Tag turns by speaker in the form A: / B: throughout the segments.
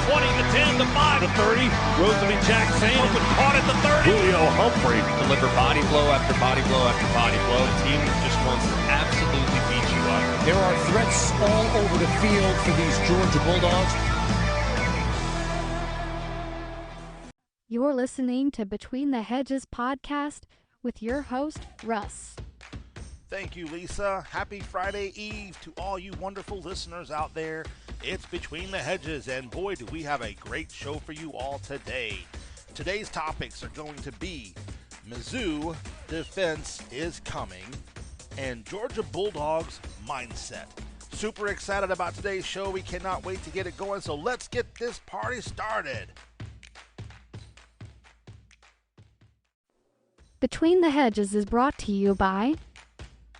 A: 20, the 10, the 5, the 30. Rosalie Jack Sam was caught at the 30. Julio Humphrey delivered body blow after body blow after body blow. The team just wants to absolutely beat you up.
B: There are threats all over the field for these Georgia Bulldogs.
C: You're listening to Between the Hedges podcast with your host, Russ.
D: Thank you, Lisa. Happy Friday Eve to all you wonderful listeners out there. It's Between the Hedges, and boy, do we have a great show for you all today. Today's topics are going to be Missou defense is coming and Georgia Bulldogs mindset. Super excited about today's show. We cannot wait to get it going, so let's get this party started.
C: Between the Hedges is brought to you by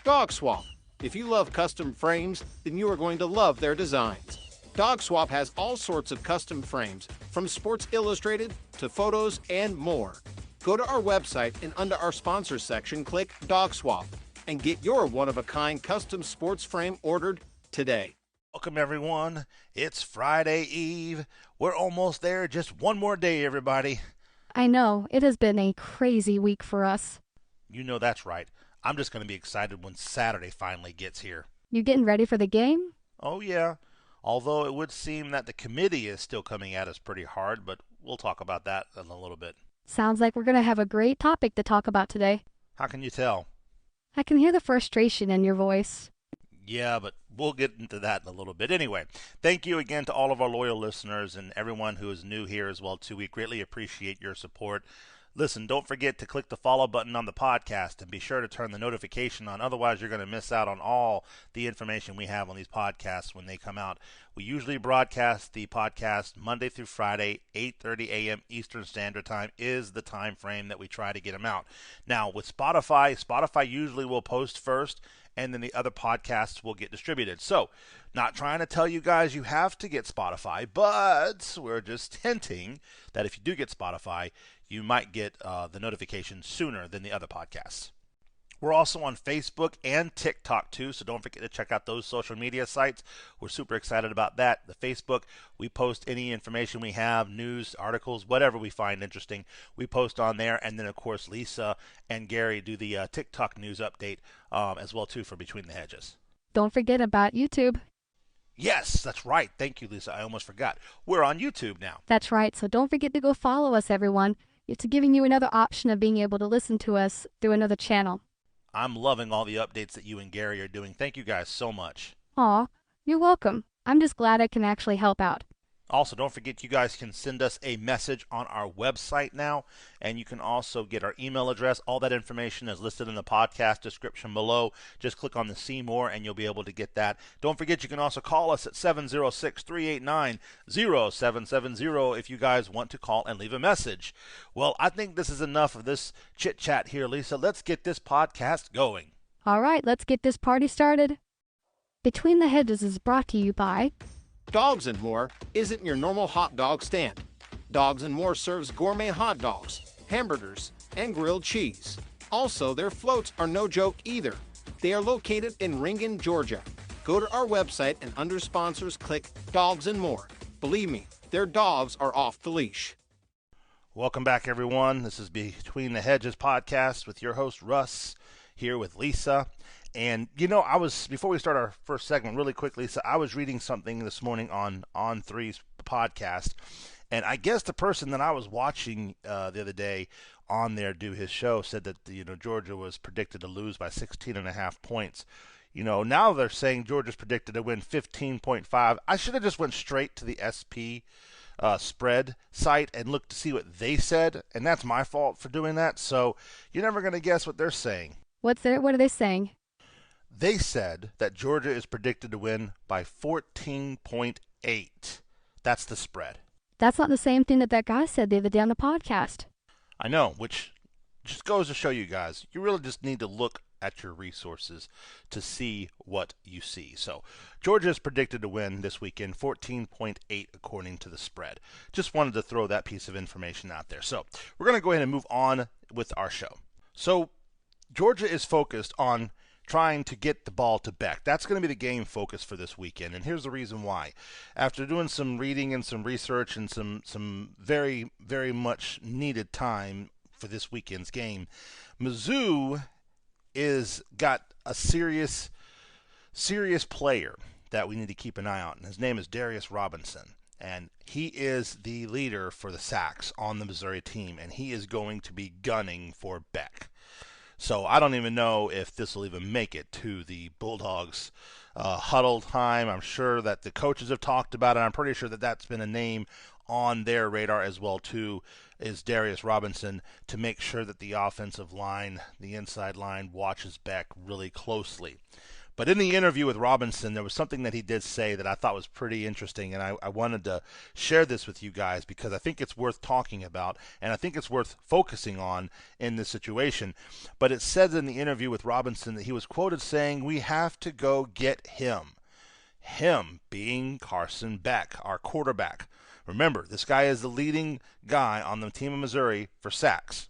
E: Dog Swap. If you love custom frames, then you are going to love their designs. Dog Swap has all sorts of custom frames, from Sports Illustrated to photos and more. Go to our website and under our sponsors section, click Dog Swap and get your one-of-a-kind custom sports frame ordered today.
D: Welcome, everyone. It's Friday Eve. We're almost there. Just one more day, everybody.
C: I know, it has been a crazy week for us.
D: You know that's right. I'm just going to be excited when Saturday finally gets here.
C: You getting ready for the game?
D: Oh, yeah. Although it would seem that the committee is still coming at us pretty hard, but we'll talk about that in a little bit.
C: Sounds like we're going to have a great topic to talk about today.
D: How can you tell?
C: I can hear the frustration in your voice.
D: Yeah, but we'll get into that in a little bit. Anyway, thank you again to all of our loyal listeners and everyone who is new here as well, too. We greatly appreciate your support. Listen, don't forget to click the follow button on the podcast and be sure to turn the notification on. Otherwise, you're going to miss out on all the information we have on these podcasts when they come out. We usually broadcast the podcast Monday through Friday, 8:30 a.m. Eastern Standard Time is the time frame that we try to get them out. Now, with Spotify usually will post first, and then the other podcasts will get distributed. So, not trying to tell you guys you have to get Spotify, but we're just hinting that if you do get Spotify, you might get the notification sooner than the other podcasts. We're also on Facebook and TikTok too, so don't forget to check out those social media sites. We're super excited about that. The Facebook, we post any information we have, news, articles, whatever we find interesting, we post on there. And then, of course, Lisa and Gary do the TikTok news update as well too for Between the Hedges.
C: Don't forget about YouTube.
D: Yes, that's right. Thank you, Lisa. I almost forgot. We're on YouTube now.
C: That's right, so don't forget to go follow us, everyone. It's giving you another option of being able to listen to us through another channel. I'm
D: loving all the updates that you and Gary are doing. Thank you guys so much.
C: Aw, you're welcome. I'm just glad I can actually help out.
D: Also, don't forget you guys can send us a message on our website now, and you can also get our email address. All that information is listed in the podcast description below. Just click on the See More, and you'll be able to get that. Don't forget you can also call us at 706-389-0770 if you guys want to call and leave a message. Well, I think this is enough of this chit-chat here, Lisa. Let's get this podcast going.
C: All right, let's get this party started. Between the Hedges is brought to you by
E: Dogs and More isn't your normal hot dog stand. Dogs and More serves gourmet hot dogs, hamburgers, and grilled cheese. Also, their floats are no joke either. They are located in Ringen, Georgia. Go to our website and under sponsors click Dogs and More. Believe me, their dogs are off the leash.
D: Welcome back, everyone. This is Between the Hedges podcast with your host, Russ, here with Lisa. And, you know, before we start our first segment, really quickly, so I was reading something this morning on On3's podcast, and I guess the person that I was watching the other day on there do his show said that, Georgia was predicted to lose by 16.5 points. Now they're saying Georgia's predicted to win 15.5. I should have just went straight to the SP spread site and looked to see what they said, and that's my fault for doing that, so you're never going to guess what they're saying.
C: What are they saying?
D: They said that Georgia is predicted to win by 14.8. That's the spread.
C: That's not the same thing that guy said the other day on the podcast.
D: I know, which just goes to show you guys, you really just need to look at your resources to see what you see. So Georgia is predicted to win this weekend 14.8 according to the spread. Just wanted to throw that piece of information out there. So we're going to go ahead and move on with our show. So Georgia is focused on trying to get the ball to Beck. That's going to be the game focus for this weekend, and here's the reason why. After doing some reading and some research and some very, very much needed time for this weekend's game, Missou is got a serious player that we need to keep an eye on, and his name is Darius Robinson. And he is the leader for the sacks on the Missouri team, and he is going to be gunning for Beck. So I don't even know if this will even make it to the Bulldogs huddle time. I'm sure that the coaches have talked about it. I'm pretty sure that that's been a name on their radar as well, too, is Darius Robinson, to make sure that the offensive line, the inside line, watches Beck really closely. But in the interview with Robinson, there was something that he did say that I thought was pretty interesting, and I wanted to share this with you guys because I think it's worth talking about, and I think it's worth focusing on in this situation. But it said in the interview with Robinson that he was quoted saying, "We have to go get him." Him being Carson Beck, our quarterback. Remember, this guy is the leading guy on the team of Missouri for sacks.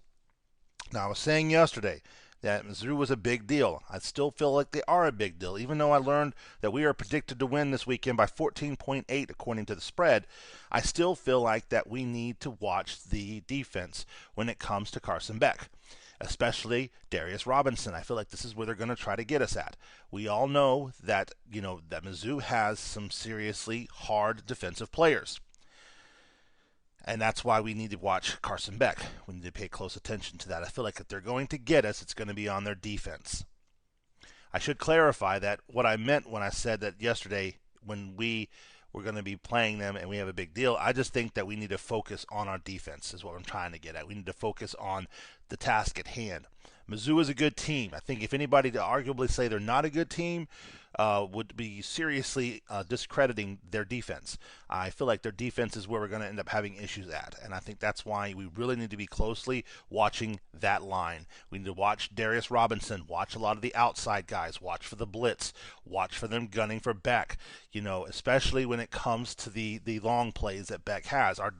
D: Now, I was saying yesterday that Missou was a big deal. I still feel like they are a big deal, even though I learned that we are predicted to win this weekend by 14.8 according to the spread. I still feel like that we need to watch the defense when it comes to Carson Beck, especially Darius Robinson. I feel like this is where they're going to try to get us at. We all know that, that Missou has some seriously hard defensive players. And that's why we need to watch Carson Beck. We need to pay close attention to that. I feel like if they're going to get us, it's going to be on their defense. I should clarify that what I meant when I said that yesterday when we were going to be playing them and we have a big deal, I just think that we need to focus on our defense is what I'm trying to get at. We need to focus on the task at hand. Missou is a good team. I think if anybody to arguably say they're not a good team would be seriously discrediting their defense. I feel like their defense is where we're going to end up having issues at, and I think that's why we really need to be closely watching that line. We need to watch Darius Robinson, watch a lot of the outside guys, watch for the blitz, watch for them gunning for Beck, especially when it comes to the long plays that Beck has. Our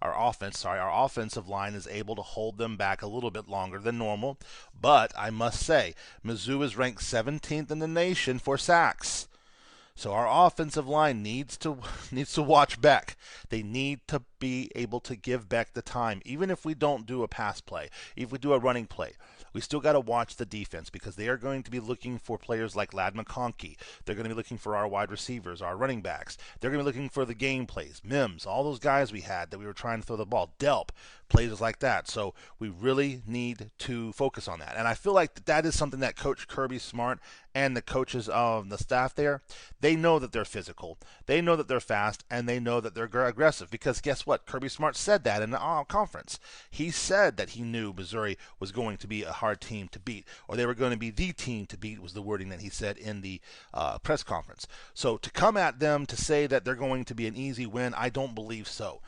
D: offensive line is able to hold them back a little bit longer than normal, but I must say, Missou is ranked 17th in the nation for sacks. So our offensive line needs to watch Beck. They need to be able to give Beck the time, even if we don't do a pass play, if we do a running play. We still got to watch the defense because they are going to be looking for players like Ladd McConkey. They're going to be looking for our wide receivers, our running backs. They're going to be looking for the game plays, Mims, all those guys we had that we were trying to throw the ball, Delp, plays like that. So we really need to focus on that. And I feel like that is something that Coach Kirby Smart and the coaches of the staff there, they know that they're physical. They know that they're fast, and they know that they're aggressive because guess what? Kirby Smart said that in the conference. He said that he knew Missouri was going to be a hard team to beat, or they were going to be the team to beat was the wording that he said in the press conference. So to come at them to say that they're going to be an easy win, I don't believe so.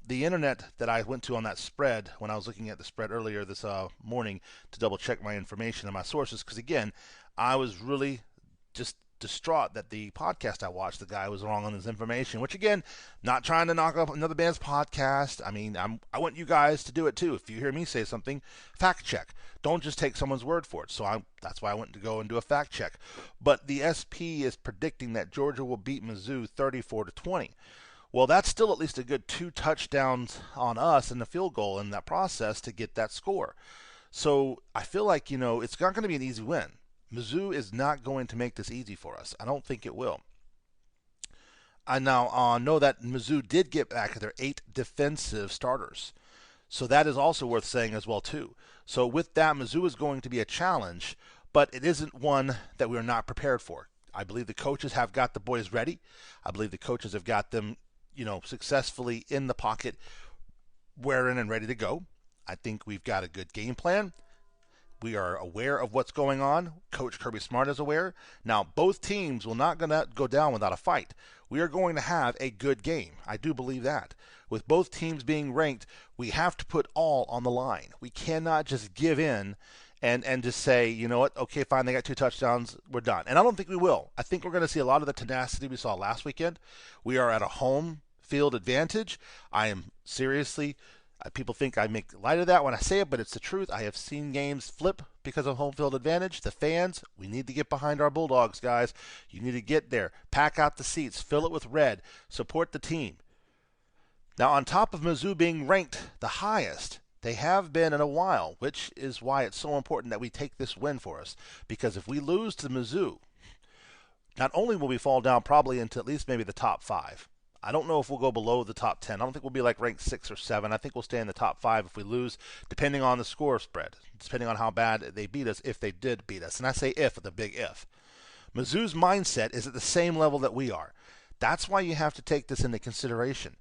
D: The internet that I went to on that spread, when I was looking at the spread earlier this morning to double check my information and my sources, because again, I was really just distraught that the podcast I watched, the guy was wrong on his information, which again, not trying to knock up another band's podcast. I mean, I want you guys to do it too. If you hear me say something, fact check. Don't just take someone's word for it. So that's why I went to go and do a fact check. But the SP is predicting that Georgia will beat Missou 34-20. Well, that's still at least a good 2 touchdowns on us and the field goal in that process to get that score. So I feel like, it's not going to be an easy win. Missou is not going to make this easy for us. I don't think it will. I now know that Missou did get back their 8 defensive starters. So that is also worth saying as well, too. So with that, Missou is going to be a challenge, but it isn't one that we are not prepared for. I believe the coaches have got the boys ready. I believe the coaches have got them, successfully in the pocket, wearing and ready to go. I think we've got a good game plan. We are aware of what's going on. Coach Kirby Smart is aware. Now, both teams will not gonna go down without a fight. We are going to have a good game. I do believe that. With both teams being ranked, we have to put all on the line. We cannot just give in and just say, you know what, okay, fine, they got 2 touchdowns, we're done. And I don't think we will. I think we're going to see a lot of the tenacity we saw last weekend. We are at a home field advantage. I am seriously People think I make light of that when I say it, but it's the truth. I have seen games flip because of home field advantage. The fans, we need to get behind our Bulldogs, guys. You need to get there. Pack out the seats. Fill it with red. Support the team. Now, on top of Missou being ranked the highest, they have been in a while, which is why it's so important that we take this win for us. Because if we lose to Missou, not only will we fall down probably into at least maybe the top 5. I don't know if we'll go below the top 10. I don't think we'll be like ranked 6 or 7. I think we'll stay in the top 5 if we lose, depending on the score spread, depending on how bad they beat us, if they did beat us. And I say if with a big if. Missou's mindset is at the same level that we are. That's why you have to take this into consideration.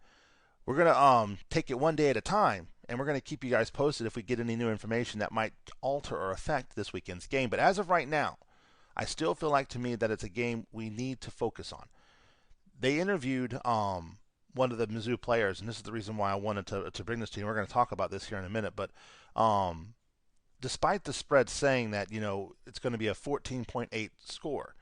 D: We're going to take it one day at a time, and we're going to keep you guys posted if we get any new information that might alter or affect this weekend's game. But as of right now, I still feel like to me that it's a game we need to focus on. They interviewed one of the Missou players, and this is the reason why I wanted to bring this to you. We're going to talk about this here in a minute, but despite the spread saying that, it's going to be a 14.8 score,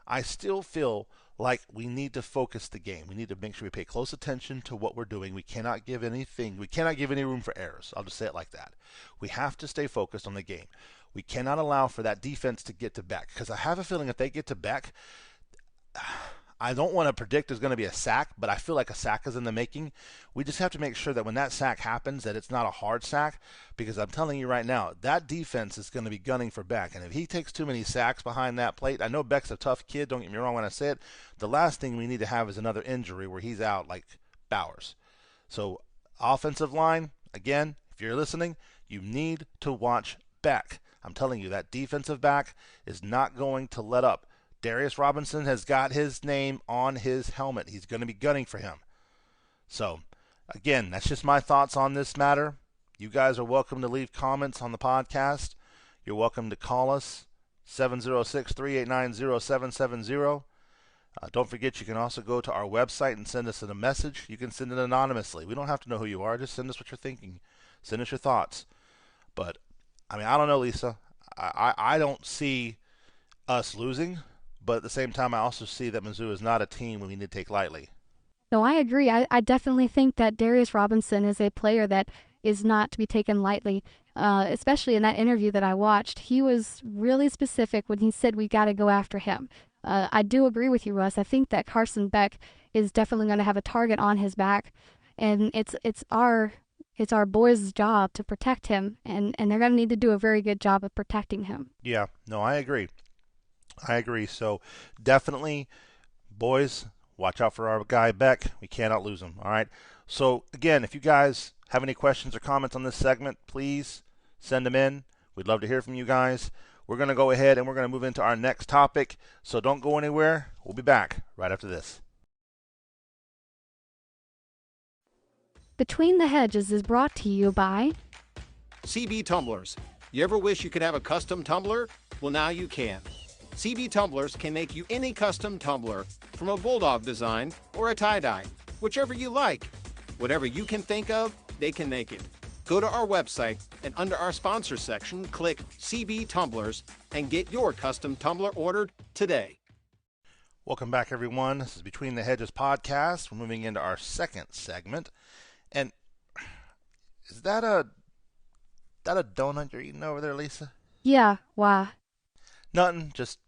D: I still feel like we need to focus the game. We need to make sure we pay close attention to what we're doing. We cannot give any room for errors. I'll just say it like that. We have to stay focused on the game. We cannot allow for that defense to get to Beck, because I have a feeling if they get to Beck, I don't want to predict there's going to be a sack, but I feel like a sack is in the making. We just have to make sure that when that sack happens that it's not a hard sack, because I'm telling you right now, that defense is going to be gunning for Beck. And if he takes too many sacks behind that plate, I know Beck's a tough kid, don't get me wrong when I say it. The last thing we need to have is another injury where he's out like Bowers. So offensive line, again, if you're listening, you need to watch Beck. I'm telling you, that defensive back is not going to let up. Darius Robinson has got his name on his helmet. He's going to be gunning for him. So, again, that's just my thoughts on this matter. You guys are welcome to leave comments on the podcast. You're welcome to call us, 706-389-0770. Don't forget, you can also go to our website and send us a message. You can send it anonymously. We don't have to know who you are. Just send us what you're thinking. Send us your thoughts. But, I don't know, Lisa. I don't see us losing. But at the same time, I also see that Missou is not a team we need to take lightly.
C: No, I agree. I definitely think that Darius Robinson is a player that is not to be taken lightly, especially in that interview that I watched. He was really specific when he said we got to go after him. I do agree with you, Russ. I think that Carson Beck is definitely going to have a target on his back, and it's our boys' job to protect him, and they're going to need to do a very good job of protecting him.
D: Yeah, no, I agree. So definitely, boys, watch out for our guy Beck. We cannot lose him. All right. So again, if you guys have any questions or comments on this segment, please send them in. We'd love to hear from you guys. We're going to go ahead and we're going to move into our next topic. So don't go anywhere. We'll be back right after this.
C: Between the Hedges is brought to you by
E: CB Tumblers. You ever wish you could have a custom tumbler? Well, now you can. CB Tumblers can make you any custom tumbler, from a bulldog design or a tie-dye, whichever you like. Whatever you can think of, they can make it. Go to our website and under our sponsor section, click CB Tumblers and get your custom tumbler ordered today.
D: Welcome back, everyone. This is Between the Hedges podcast. We're moving into our second segment. And is that a donut you're eating over there, Lisa?
C: Yeah, why?
D: Nothing, just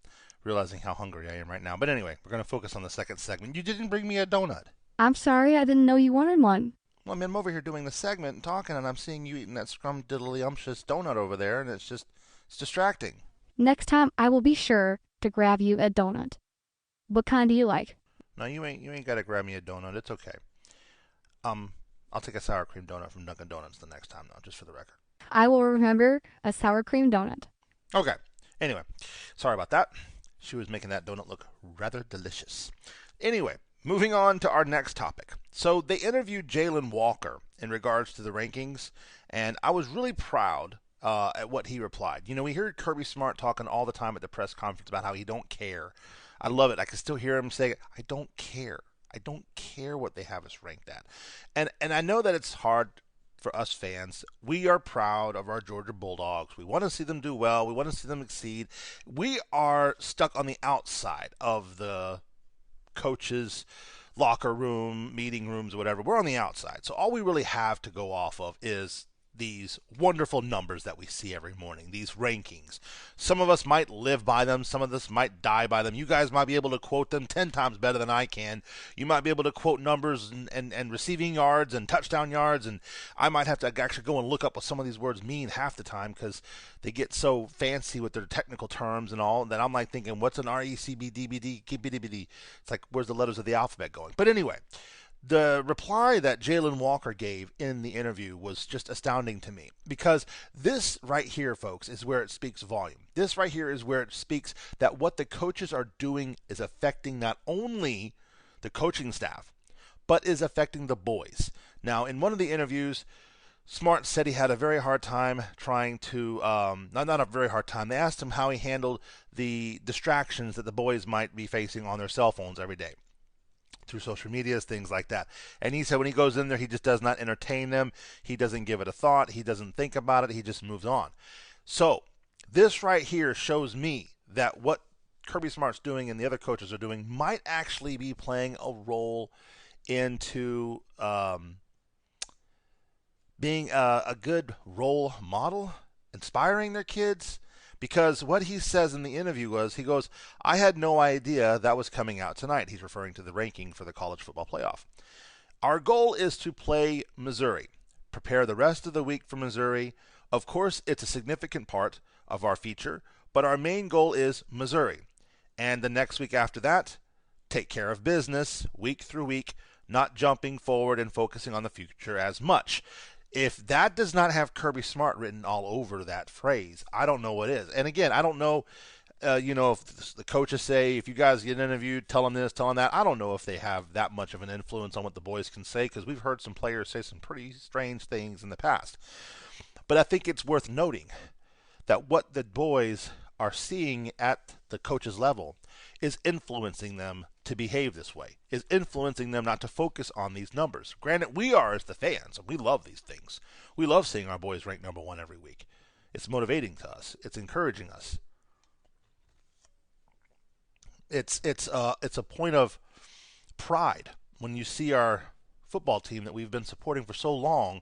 D: realizing how hungry I am right now. But anyway, we're going to focus on the second segment. You didn't bring me a donut.
C: I'm sorry, I didn't know you wanted one.
D: Well, I'm over here doing the segment and talking, and I'm seeing you eating that scrum-diddly-umptious donut over there, and it's distracting.
C: Next time, I will be sure to grab you a donut. What kind do you like?
D: No, you ain't got to grab me a donut. It's okay. I'll take a sour cream donut from Dunkin' Donuts the next time, though, just for the record.
C: I will remember a sour cream donut.
D: Okay. Anyway, sorry about that. She was making that donut look rather delicious. Anyway, moving on to our next topic. So they interviewed Jalen Walker in regards to the rankings, and I was really proud at what he replied. We heard Kirby Smart talking all the time at the press conference about how he don't care. I love it. I can still hear him say, I don't care. I don't care what they have us ranked at. And I know that it's hard for us fans. We are proud of our Georgia Bulldogs. We want to see them do well. We want to see them exceed. We are stuck on the outside of the coaches' locker room, meeting rooms, whatever. We're on the outside. So all we really have to go off of is these wonderful numbers that we see every morning, these rankings. Some of us might live by them. Some of us might die by them. You guys might be able to quote them 10 times better than I can. You might be able to quote numbers and receiving yards and touchdown yards, and I might have to actually go and look up what some of these words mean half the time because they get so fancy with their technical terms and all that I'm like thinking, what's an RECBDBD? It's like, where's the letters of the alphabet going? But anyway, the reply that Jalen Walker gave in the interview was just astounding to me, because this right here, folks, is where it speaks volume. This right here is where it speaks that what the coaches are doing is affecting not only the coaching staff, but is affecting the boys. Now, in one of the interviews, Smart said he had a very hard time trying to, not a very hard time. They asked him how he handled the distractions that the boys might be facing on their cell phones every day, through social medias, things like that. And he said when he goes in there, he just does not entertain them. He doesn't give it a thought. He doesn't think about it. He just moves on. So this right here shows me that what Kirby Smart's doing and the other coaches are doing might actually be playing a role into being a good role model, inspiring their kids. Because what he says in the interview was, he goes, I had no idea that was coming out tonight. He's referring to the ranking for the college football playoff. Our goal is to play Missouri, prepare the rest of the week for Missouri. Of course, it's a significant part of our feature, but our main goal is Missouri. And the next week after that, take care of business week through week, not jumping forward and focusing on the future as much. If that does not have Kirby Smart written all over that phrase, I don't know what is. And again, I don't know, if the coaches say, if you guys get interviewed, tell them this, tell them that. I don't know if they have that much of an influence on what the boys can say, because we've heard some players say some pretty strange things in the past. But I think it's worth noting that what the boys are seeing at the coaches' level is influencing them to behave this way, is influencing them not to focus on these numbers. Granted, we are as the fans, and we love these things. We love seeing our boys ranked number one every week. It's motivating to us. It's encouraging us. It's a point of pride when you see our football team that we've been supporting for so long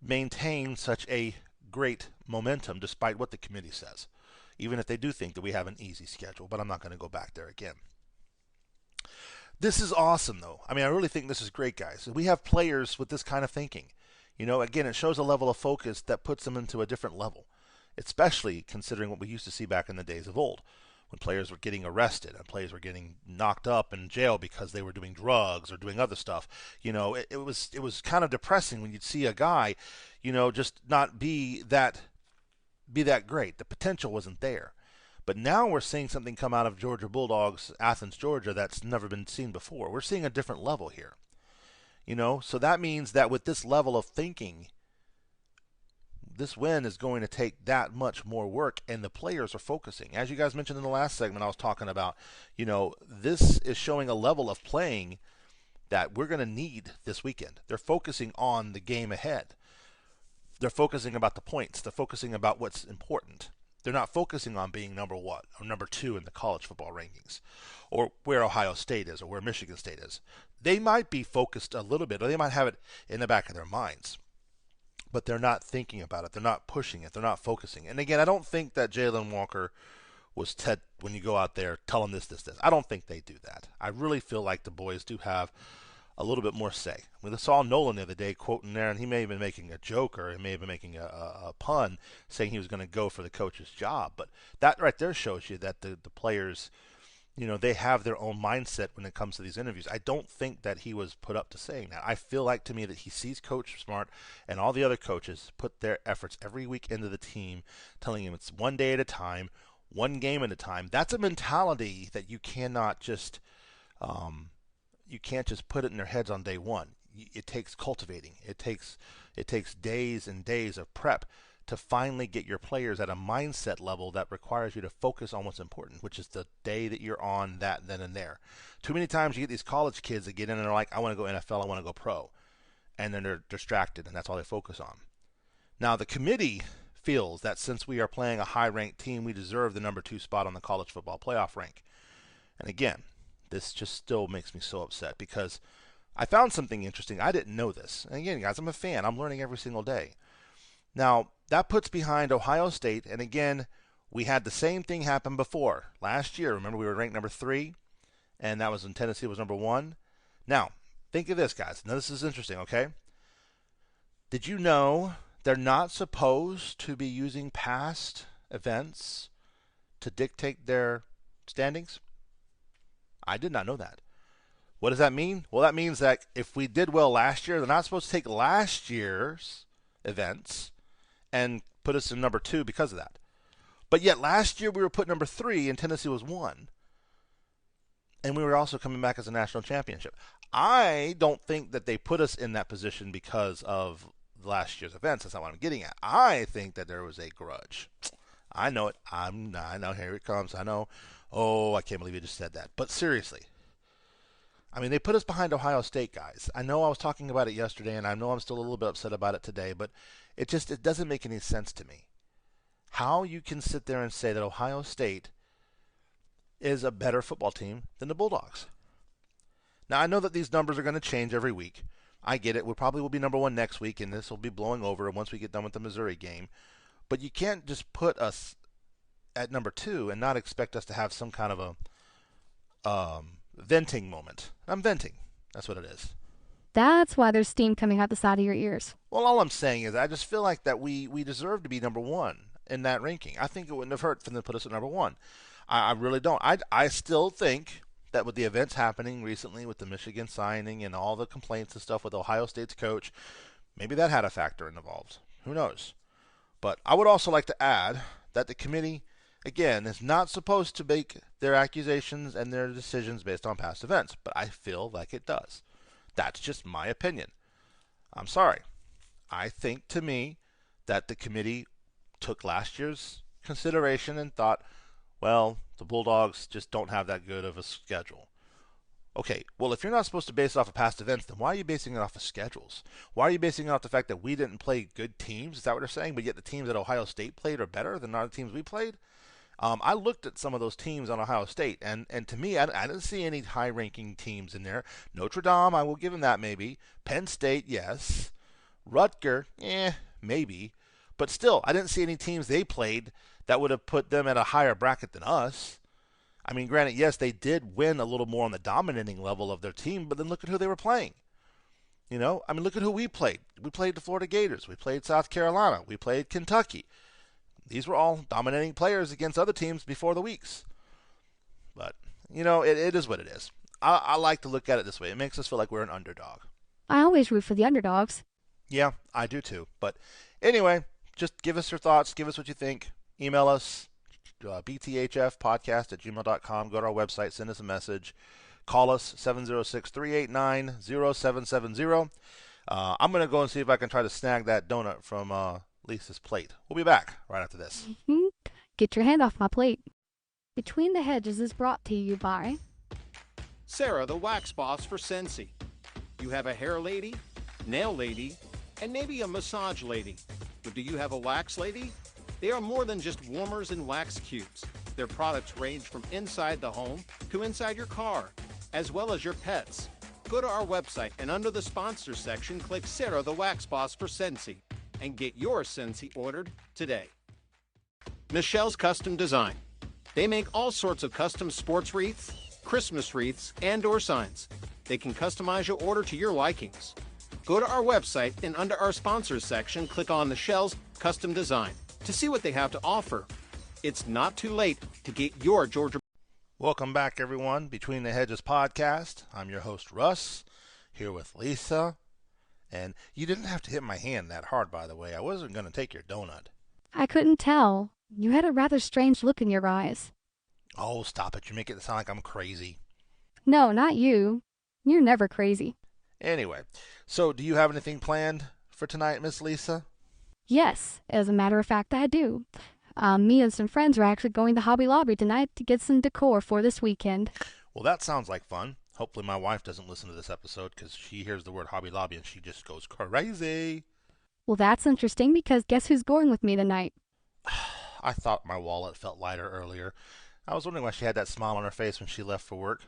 D: maintain such a great momentum despite what the committee says, even if they do think that we have an easy schedule. But I'm not going to go back there again. This is awesome, though. I mean, I really think this is great, guys. We have players with this kind of thinking. Again, it shows a level of focus that puts them into a different level, especially considering what we used to see back in the days of old, when players were getting arrested and players were getting knocked up in jail because they were doing drugs or doing other stuff. It was kind of depressing when you'd see a guy, just not be that great. The potential wasn't there. But now we're seeing something come out of Georgia Bulldogs, Athens, Georgia, that's never been seen before. We're seeing a different level here. So that means that with this level of thinking, this win is going to take that much more work, and the players are focusing. As you guys mentioned in the last segment, I was talking about, this is showing a level of playing that we're going to need this weekend. They're focusing on the game ahead. They're focusing about the points. They're focusing about what's important. They're not focusing on being number one or number two in the college football rankings, or where Ohio State is, or where Michigan State is. They might be focused a little bit, or they might have it in the back of their minds, but they're not thinking about it. They're not pushing it. They're not focusing. And again, I don't think that Jalen Walker was when you go out there, tell them this. I don't think they do that. I really feel like the boys do have a little bit more say. We saw Nolan the other day quoting there, and he may have been making a joke, or he may have been making a pun, saying he was going to go for the coach's job. But that right there shows you that the players, they have their own mindset when it comes to these interviews. I don't think that he was put up to saying that. I feel like, to me, that he sees Coach Smart and all the other coaches put their efforts every week into the team, telling him it's one day at a time, one game at a time. That's a mentality that you cannot just put it in their heads on day one. It takes cultivating. It takes days and days of prep to finally get your players at a mindset level that requires you to focus on what's important, which is the day that you're on, that then and there. Too many times you get these college kids that get in and they're like, I want to go NFL, I want to go pro. And then they're distracted, and that's all they focus on. Now, the committee feels that since we are playing a high-ranked team, we deserve the number 2 spot on the college football playoff rank. And again, this just still makes me so upset because I found something interesting. I didn't know this. And again, guys, I'm a fan. I'm learning every single day. Now, that puts behind Ohio State, and again, we had the same thing happen before. Last year, remember we were ranked number 3, and that was when Tennessee was number 1. Now, think of this, guys. Now, this is interesting, okay? Did you know they're not supposed to be using past events to dictate their standings? I did not know that. What does that mean? Well, that means that if we did well last year, they're not supposed to take last year's events and put us in number 2 because of that. But yet last year we were put number 3 and Tennessee was 1. And we were also coming back as a national championship. I don't think that they put us in that position because of last year's events. That's not what I'm getting at. I think that there was a grudge. I know it. I know. Here it comes. I know. Oh, I can't believe you just said that. But seriously. I mean, they put us behind Ohio State, guys. I know I was talking about it yesterday, and I know I'm still a little bit upset about it today, but it doesn't make any sense to me. How you can sit there and say that Ohio State is a better football team than the Bulldogs. Now, I know that these numbers are going to change every week. I get it. We probably will be number 1 next week, and this will be blowing over once we get done with the Missouri game. But you can't just put us at number 2 and not expect us to have some kind of a venting moment. I'm venting. That's what it is.
C: That's why there's steam coming out the side of your ears.
D: Well, all I'm saying is I just feel like that we deserve to be number 1 in that ranking. I think it wouldn't have hurt for them to put us at number 1. I really don't. I still think that with the events happening recently with the Michigan signing and all the complaints and stuff with Ohio State's coach, maybe that had a factor involved. Who knows? But I would also like to add that the committee, again, is not supposed to make their accusations and their decisions based on past events, but I feel like it does. That's just my opinion. I'm sorry. I think, to me, that the committee took last year's consideration and thought, well, the Bulldogs just don't have that good of a schedule. Okay, well, if you're not supposed to base it off of past events, then why are you basing it off of schedules? Why are you basing it off the fact that we didn't play good teams? Is that what they're saying? But yet the teams that Ohio State played are better than other teams we played? I looked at some of those teams on Ohio State, and to me, I didn't see any high-ranking teams in there. Notre Dame, I will give them that maybe. Penn State, yes. Rutgers, maybe. But still, I didn't see any teams they played that would have put them at a higher bracket than us. I mean, granted, yes, they did win a little more on the dominating level of their team, but then look at who they were playing. You know, I mean, look at who we played. We played the Florida Gators. We played South Carolina. We played Kentucky. These were all dominating players against other teams before the weeks. But, you know, it is what it is. I like to look at it this way. It makes us feel like we're an underdog.
C: I always root for the underdogs.
D: Yeah, I do too. But anyway, just give us your thoughts. Give us what you think. Email us, bthfpodcast@gmail.com. Go to our website. Send us a message. Call us, 706-389-0770. I'm going to go and see if I can try to snag that donut from Lisa's plate. We'll be back right after this.
C: Get your hand off my plate. Between the Hedges is brought to you by
E: Sarah, the wax boss for Scentsy. You have a hair lady, nail lady, and maybe a massage lady. But do you have a wax lady? They are more than just warmers and wax cubes. Their products range from inside the home to inside your car, as well as your pets. Go to our website and under the sponsors section, click Sarah, the wax boss for Scentsy, and get your Scentsy ordered today. Michelle's Custom Design. They make all sorts of custom sports wreaths, Christmas wreaths, and door signs. They can customize your order to your likings. Go to our website and under our sponsors section, click on Michelle's Custom Design to see what they have to offer. It's not too late to get your Georgia.
D: Welcome back, everyone. Between the Hedges podcast. I'm your host, Russ, here with Lisa. And you didn't have to hit my hand that hard, by the way. I wasn't going to take your donut.
C: I couldn't tell. You had a rather strange look in your eyes.
D: Oh, stop it. You make it sound like I'm crazy.
C: No, not you. You're never crazy.
D: Anyway, so do you have anything planned for tonight, Miss Lisa?
C: Yes, as a matter of fact, I do. Me and some friends are actually going to Hobby Lobby tonight to get some decor for this weekend.
D: Well, that sounds like fun. Hopefully my wife doesn't listen to this episode because she hears the word Hobby Lobby and she just goes crazy.
C: Well, that's interesting because guess who's going with me tonight?
D: I thought my wallet felt lighter earlier. I was wondering why she had that smile on her face when she left for work.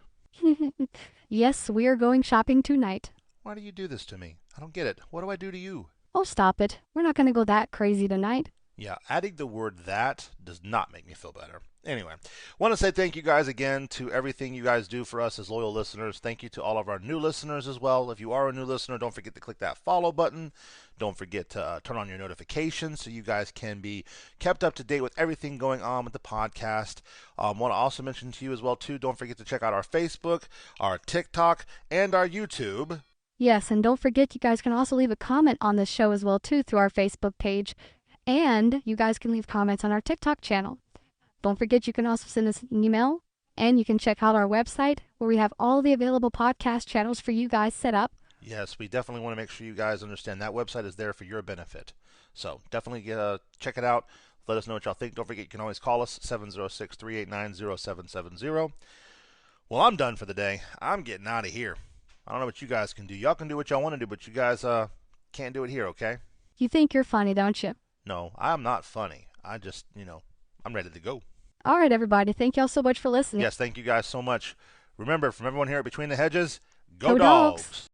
C: Yes, we are going shopping tonight.
D: Why do you do this to me? I don't get it. What do I do to you?
C: Oh, stop it. We're not going to go that crazy tonight.
D: Yeah, adding the word that does not make me feel better. Anyway, want to say thank you guys again to everything you guys do for us as loyal listeners. Thank you to all of our new listeners as well. If you are a new listener, don't forget to click that follow button. Don't forget to turn on your notifications so you guys can be kept up to date with everything going on with the podcast. Want to also mention to you as well, too, don't forget to check out our Facebook, our TikTok, and our YouTube.
C: Yes, and don't forget you guys can also leave a comment on this show as well, too, through our Facebook page. And you guys can leave comments on our TikTok channel. Don't forget you can also send us an email, and you can check out our website where we have all the available podcast channels for you guys set up.
D: Yes, we definitely want to make sure you guys understand that website is there for your benefit. So definitely check it out. Let us know what y'all think. Don't forget you can always call us 706-389-0770. Well, I'm done for the day. I'm getting out of here. I don't know what you guys can do. Y'all can do what y'all want to do, but you guys can't do it here, okay?
C: You think you're funny, don't you?
D: No, I'm not funny. I just, I'm ready to go.
C: All right, everybody. Thank y'all so much for listening.
D: Yes, thank you guys so much. Remember, from everyone here at Between the Hedges,
C: Go
D: Dogs.
C: Dogs.